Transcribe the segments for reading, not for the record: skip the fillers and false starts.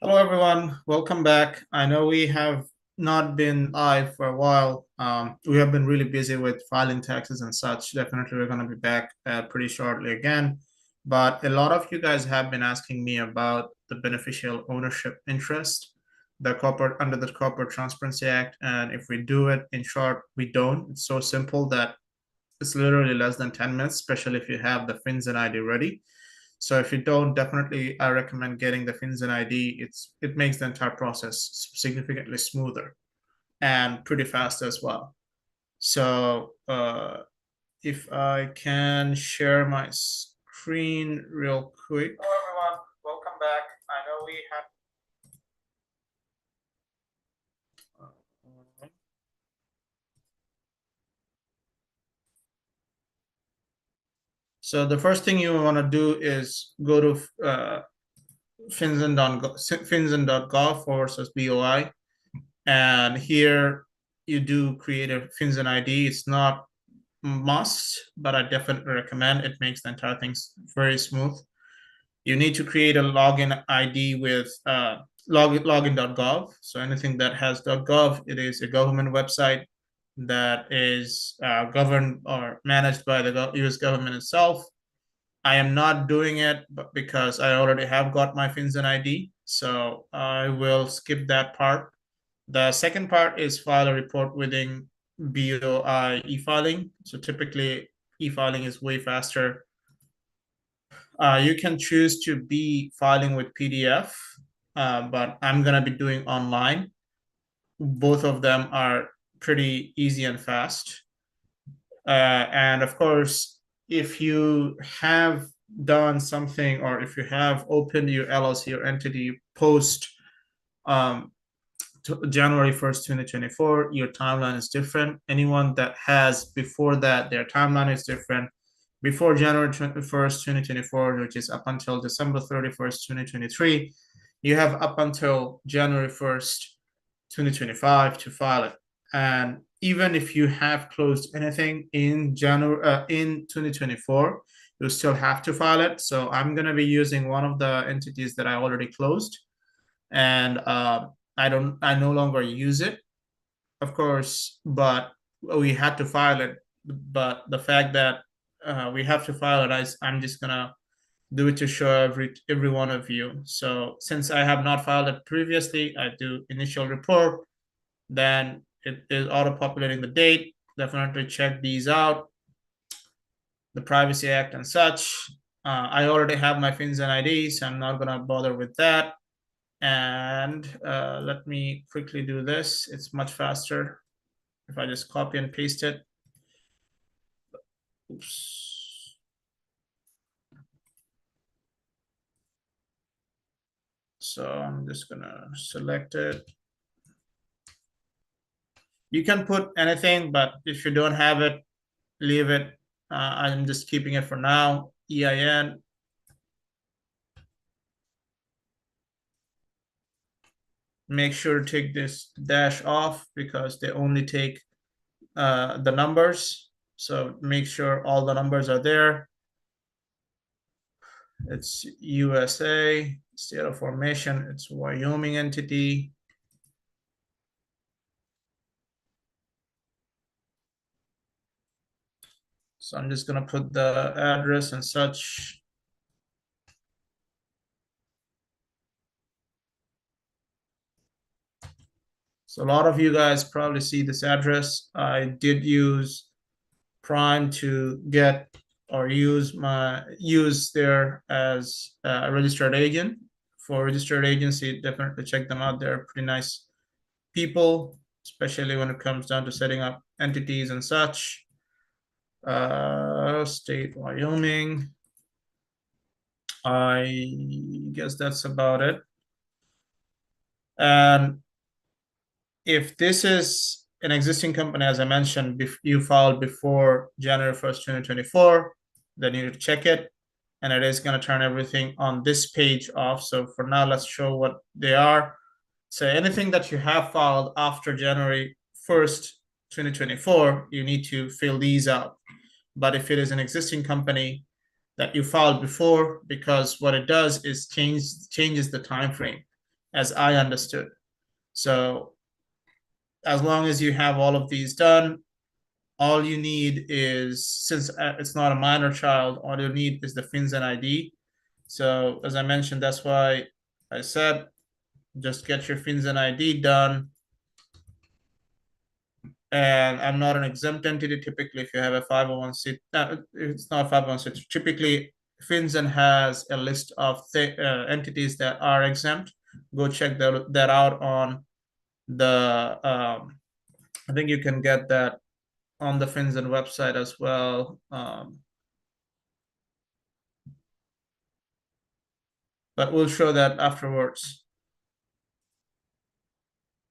Hello, everyone. Welcome back. I know we have not been live for a while. We have been really busy with filing taxes and such. Definitely, we're going to be back pretty shortly again. But a lot of you guys have been asking me about the beneficial ownership interest, the corporate under the Corporate Transparency Act. And if we do it, in short, we don't. It's so simple that it's literally less than 10 minutes, especially if you have the Fincen ID ready. So if you don't, definitely I recommend getting the Fincen ID. It makes the entire process significantly smoother and pretty fast as well. So if I can share my screen real quick. Hello everyone, welcome back. I know we have. So the first thing you want to do is go to finzen.gov/BOI. And here you do create a Fincen ID. It's not must, but I definitely recommend. It makes the entire thing very smooth. You need to create a login ID with login.gov. So anything that has .gov, it is a government website that is governed or managed by the US government itself. I am not doing it because I already have got my Fincen ID. So I will skip that part. The second part is file a report within BOI e-filing. So typically e-filing is way faster. You can choose to be filing with PDF, but I'm gonna be doing online. Both of them are pretty easy and fast. And of course, if you have done something or if you have opened your LLC or entity post um, January 1st, 2024, your timeline is different. Anyone that has before that, their timeline is different. Before January 1st, 2024, which is up until December 31st, 2023, you have up until January 1st, 2025 to file it. And even if you have closed anything in January in 2024, you still have to file it. So I'm going to be using one of the entities that I already closed, and I no longer use it, of course, but we had to file it. But the fact that we have to file it, I'm just gonna do it to show every one of you. So since I have not filed it previously, I do initial report, then it is auto populating the date. Definitely check these out, the Privacy Act and such. I already have my Fincen ID, so I'm not gonna bother with that. And let me quickly do this. It's much faster if I just copy and paste it. Oops. So I'm just gonna select it. You can put anything, but if you don't have it, leave it. I'm just keeping it for now. EIN. Make sure to take this dash off because they only take the numbers. So make sure all the numbers are there. It's USA, state of formation, it's Wyoming entity. So I'm just gonna put the address and such. So a lot of you guys probably see this address. I did use Prime to get or use there as a registered agent. For registered agency, definitely check them out. They're pretty nice people, especially when it comes down to setting up entities and such. State Wyoming. I guess that's about it. And if this is an existing company, as I mentioned, you filed before January 1st, 2024, then you need to check it. And it is going to turn everything on this page off. So for now, let's show what they are. So anything that you have filed after January 1st, 2024, you need to fill these out. But if it is an existing company that you filed before, because what it does is changes the time frame. as I understood. So as long as you have all of these done, all you need is, since it's not a minor child, all you need is the Fincen ID. So as I mentioned, that's why I said just get your Fincen ID done. And I'm not an exempt entity. Typically, if you have a 501c, it's not 501c. Typically, Fincen has a list of entities that are exempt. Go check that out on the. I think you can get that on the Fincen website as well. But we'll show that afterwards.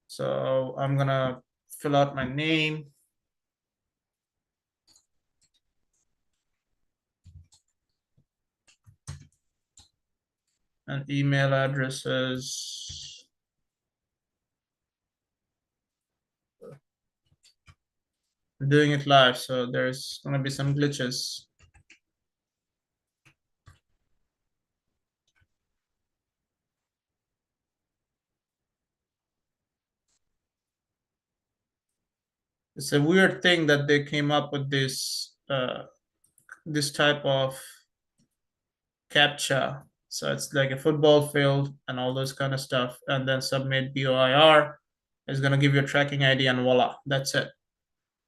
So I'm gonna fill out my name. And email addresses. I'm doing it live, so there's gonna be some glitches. It's a weird thing that they came up with this type of captcha. So it's like a football field and all those kind of stuff, and then submit BOIR is gonna give you a tracking ID, and voila, that's it.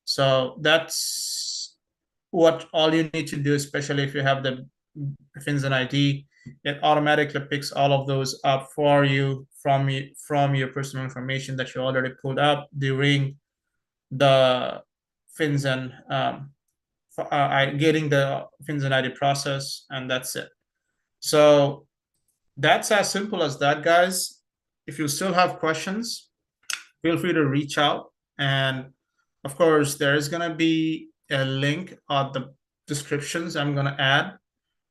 So that's what all you need to do, especially if you have the Fincen ID. It automatically picks all of those up for you from your personal information that you already pulled up during the Fincen getting the Fincen ID process, and that's it. So that's as simple as that, guys. If you still have questions, feel free to reach out. And of course, there is going to be a link on the descriptions I'm going to add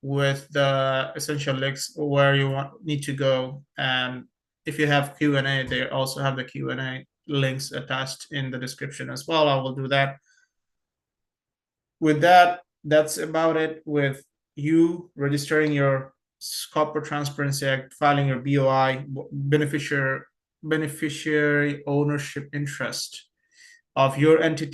with the essential links where you need to go. And if you have Q&A, they also have the Q&A links attached in the description as well. I will do that. With that, that's about it with you registering your Corporate Transparency Act, filing your BOI, beneficiary ownership interest of your entity